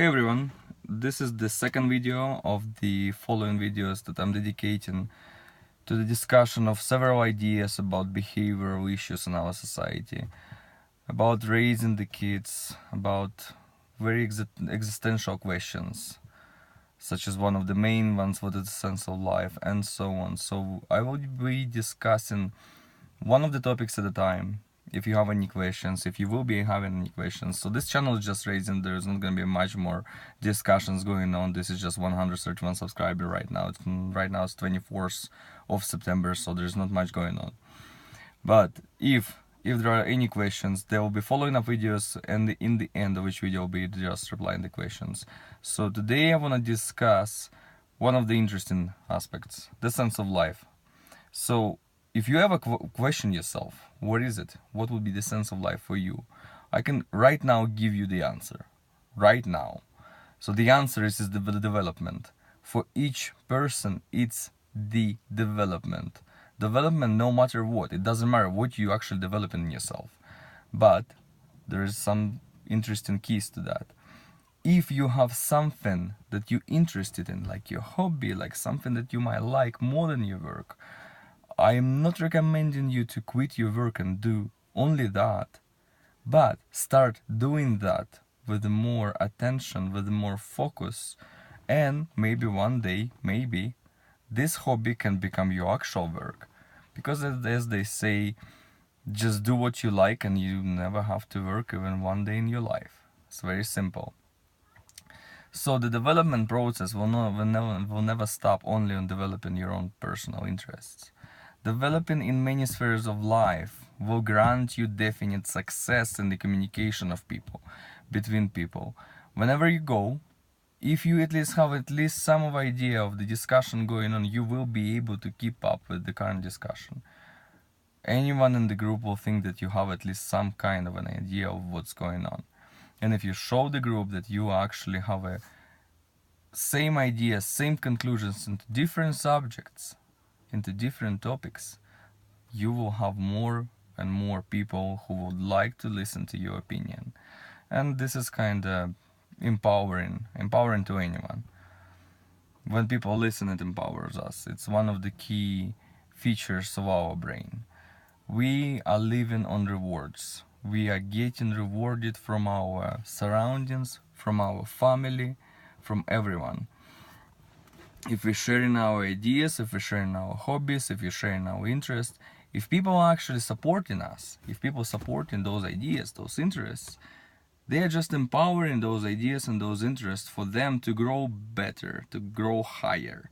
Hey everyone, this is the second video of the following videos that I'm dedicating to the discussion of several ideas about behavioral issues in our society, about raising the kids, about very existential questions, such as one of the main ones, what is the sense of life, and so on. So I will be discussing one of the topics at a time. If you have any questions, if you will be having any questions. So this channel is just raising, there's not going to be much more discussions going on. This is just 131 subscriber right now. Right now it's 24th of September, so there's not much going on. But if there are any questions, there will be following up videos, and in the end of each video will be just replying the questions. So today I want to discuss one of the interesting aspects, the sense of life. So if you ever question yourself, what is it? What would be the sense of life for you? I can right now give you the answer. Right now. So the answer is the development. For each person, it's the development. Development no matter what. It doesn't matter what you actually develop in yourself. But there is some interesting keys to that. If you have something that you're interested in, like your hobby, like something that you might like more than your work, I am not recommending you to quit your work and do only that, but start doing that with more attention, with more focus, and maybe one day, maybe, this hobby can become your actual work. Because as they say, just do what you like and you never have to work even one day in your life. It's very simple. So the development process will never stop only on developing your own personal interests. Developing in many spheres of life will grant you definite success in the communication of people, between people. Whenever you go, if you at least have some of idea of the discussion going on, you will be able to keep up with the current discussion. Anyone in the group will think that you have at least some kind of an idea of what's going on. And if you show the group that you actually have a same ideas, same conclusions into different subjects, into different topics, you will have more and more people who would like to listen to your opinion. And this is kind of empowering to anyone. When people listen, it empowers us. It's one of the key features of our brain. We are living on rewards. We are getting rewarded from our surroundings, from our family, from everyone. If we're sharing our ideas, if we're sharing our hobbies, if we're sharing our interests, if people are actually supporting us, if people supporting those ideas, those interests, they are just empowering those ideas and those interests for them to grow better, to grow higher.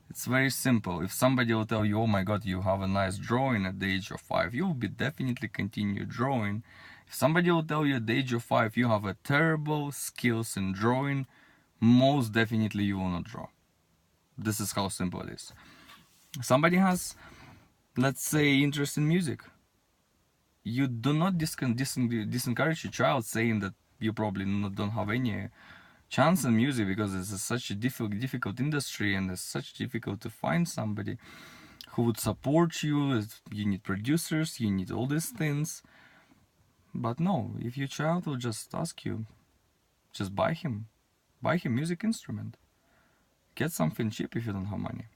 It's very simple. If somebody will tell you, oh my god, you have a nice drawing at the age of 5, you will be definitely continue drawing. If somebody will tell you at the age of 5 you have a terrible skills in drawing, most definitely you will not draw. This is how simple it is. Somebody has, let's say, interest in music. You do not discourage your child saying that you probably don't have any chance in music because it's such a difficult industry and it's such difficult to find somebody who would support you. You need producers, you need all these things. But no, if your child will just ask you, just buy him music instrument. Get something cheap if you don't have money.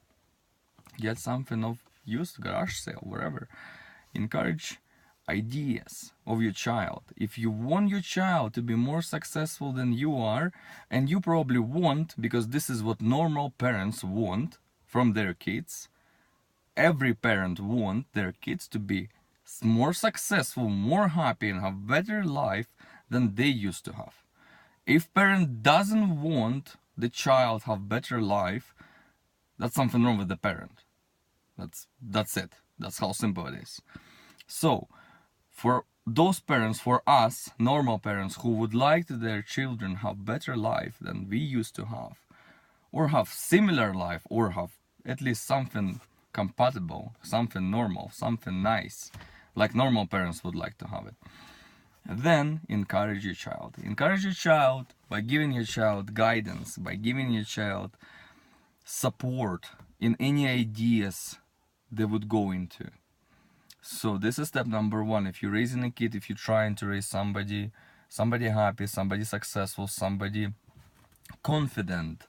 Get something of used garage sale, wherever. Encourage ideas of your child. If you want your child to be more successful than you are, and you probably want, because this is what normal parents want from their kids, every parent wants their kids to be more successful, more happy, and have better life than they used to have. If parent doesn't want the child have better life, that's something wrong with the parent. That's it. That's how simple it is. So for those parents, for us normal parents who would like their children have better life than we used to have, or have similar life, or have at least something compatible, something normal, something nice, like normal parents would like to have it, then encourage your child. Encourage your child by giving your child guidance, by giving your child support in any ideas they would go into. So this is step number 1. If you're raising a kid, if you're trying to raise somebody happy, somebody successful, somebody confident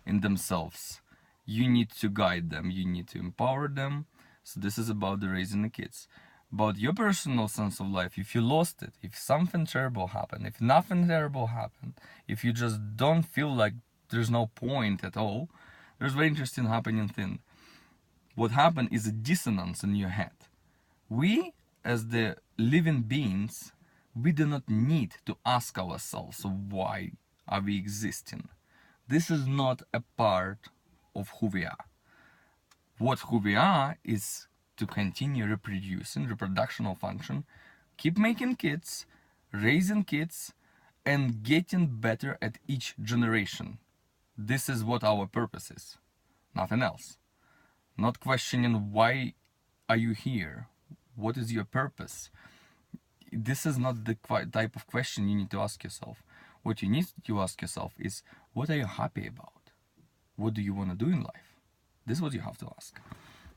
in themselves. You need to guide them, you need to empower them. So this is about the raising the kids. About your personal sense of life, if you lost it, if something terrible happened, if nothing terrible happened, if you just don't feel like there's no point at all, there's very interesting happening thing. What happened is a dissonance in your head. We, as the living beings, we do not need to ask ourselves why are we existing. This is not a part of who we are. Who we are is to continue reproducing, reproductional function, keep making kids, raising kids, and getting better at each generation. This is what our purpose is, nothing else. Not questioning why are you here, what is your purpose. This is not the type of question you need to ask yourself. What you need to ask yourself is, what are you happy about? What do you want to do in life? This is what you have to ask.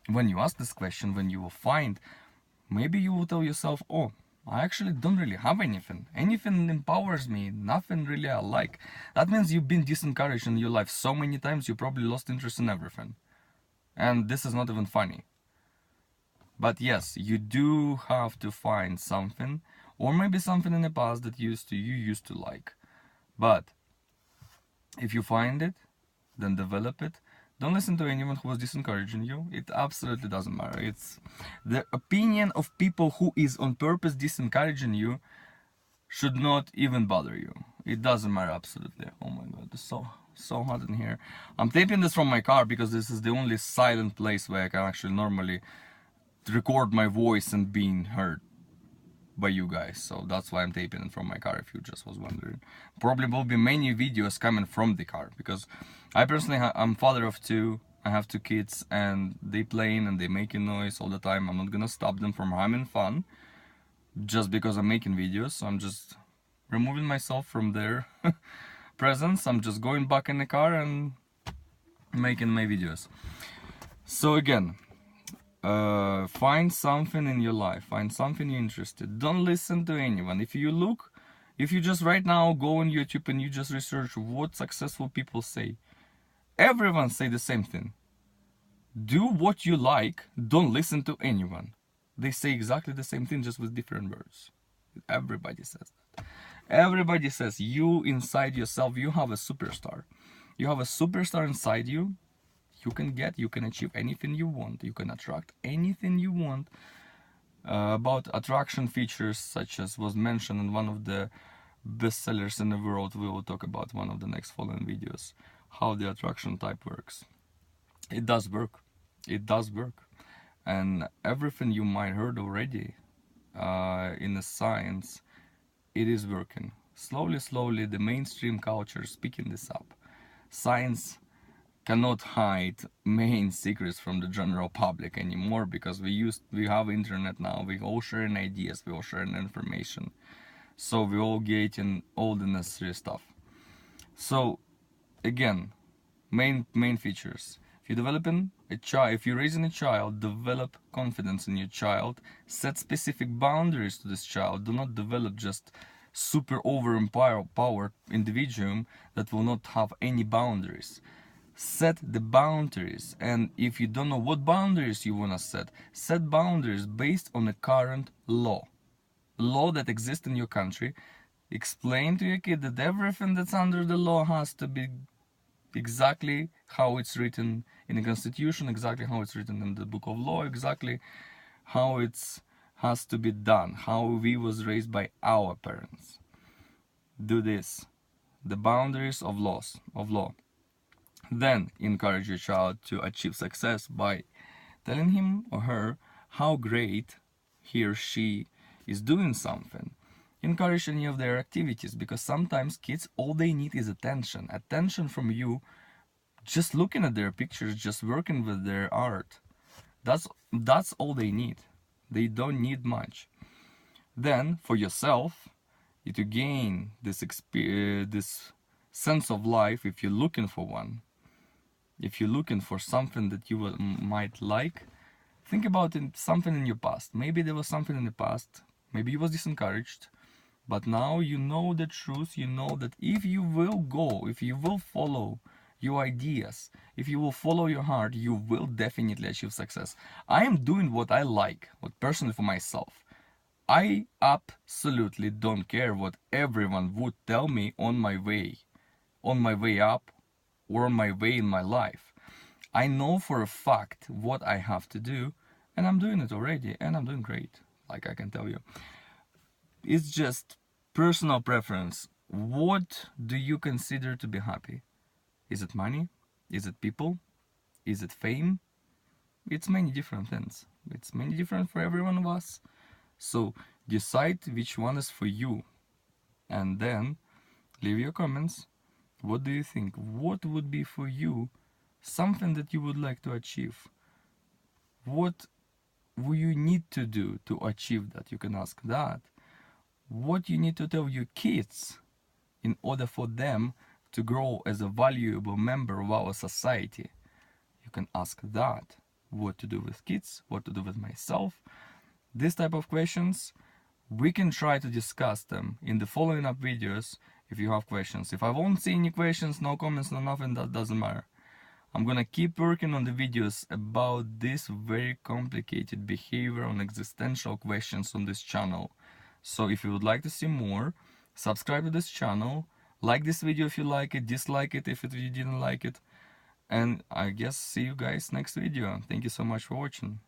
When you ask this question, when you will find, maybe you will tell yourself, oh, I actually don't really have anything. Anything empowers me, nothing really I like. That means you've been disencouraged in your life so many times, you probably lost interest in everything. And this is not even funny. But yes, you do have to find something, or maybe something in the past that you used to like. But if you find it, then develop it. Don't listen to anyone who was disencouraging you. It absolutely doesn't matter. It's the opinion of people who is on purpose disencouraging you should not even bother you. It doesn't matter absolutely. Oh my god, it's so hot in here. I'm taping this from my car because this is the only silent place where I can actually normally record my voice and being heard by you guys. So that's why I'm taping it from my car, if you just was wondering. Probably will be many videos coming from the car, because I personally I'm father of two. I have two kids and they playing and they making noise all the time. I'm not gonna stop them from having fun just because I'm making videos. So I'm just removing myself from their presence. I'm just going back in the car and making my videos. So again, find something in your life, find something you're interested. Don't listen to anyone. If you just right now go on YouTube and you just research what successful people say, everyone say the same thing. Do what you like, don't listen to anyone. They say exactly the same thing, just with different words. Everybody says that. Everybody says you inside yourself, you have a superstar. You have a superstar inside you. You can achieve anything you want. You can attract anything you want. About attraction features, such as was mentioned in one of the bestsellers in the world, we will talk about one of the next following videos, how the attraction type works. It does work. It does work. And everything you might heard already in the science, it is working. Slowly, the mainstream culture is picking this up. Science cannot hide main secrets from the general public anymore, because we have internet now. We all sharing ideas, we all sharing information, so we all getting all the necessary stuff. So again, main features: if you're developing a child, if you're raising a child, develop confidence in your child, set specific boundaries to this child. Do not develop just super empowered individual that will not have any boundaries. Set the boundaries, and if you don't know what boundaries you want to set boundaries based on the current law that exists in your country. Explain to your kid that everything that's under the law has to be exactly how it's written in the Constitution, exactly how it's written in the Book of Law, exactly how it's has to be done, how we was raised by our parents. Do this, the boundaries of law. Then encourage your child to achieve success by telling him or her how great he or she is doing something. Encourage any of their activities, because sometimes kids, all they need is attention from you, just looking at their pictures, just working with their art. That's all they need. They don't need much. Then for yourself, to gain this sense of life, if you're looking for one, if you're looking for something that you might like, think about something in your past. Maybe there was something in the past, maybe you was disencouraged, But now you know the truth. You know that if you will go, if you will follow your ideas, if you will follow your heart, you will definitely achieve success. I am doing what I like, what personally for myself. I absolutely don't care what everyone would tell me on my way up, or on my way in my life. I know for a fact what I have to do, and I'm doing it already, and I'm doing great, like I can tell you. It's just personal preference. What do you consider to be happy? Is it money? Is it people? Is it fame? It's many different things. It's many different for every one of us. So decide which one is for you, and then leave your comments. What do you think? What would be for you something that you would like to achieve? What will you need to do to achieve that? You can ask that. What you need to tell your kids in order for them to grow as a valuable member of our society? You can ask that. What to do with kids? What to do with myself? This type of questions, we can try to discuss them in the following up videos if you have questions. If I won't see any questions, no comments, no nothing, that doesn't matter. I'm gonna keep working on the videos about this very complicated behavioral and existential questions on this channel. So if you would like to see more, subscribe to this channel, like this video if you like it, dislike it if you didn't like it, and I guess see you guys next video. Thank you so much for watching.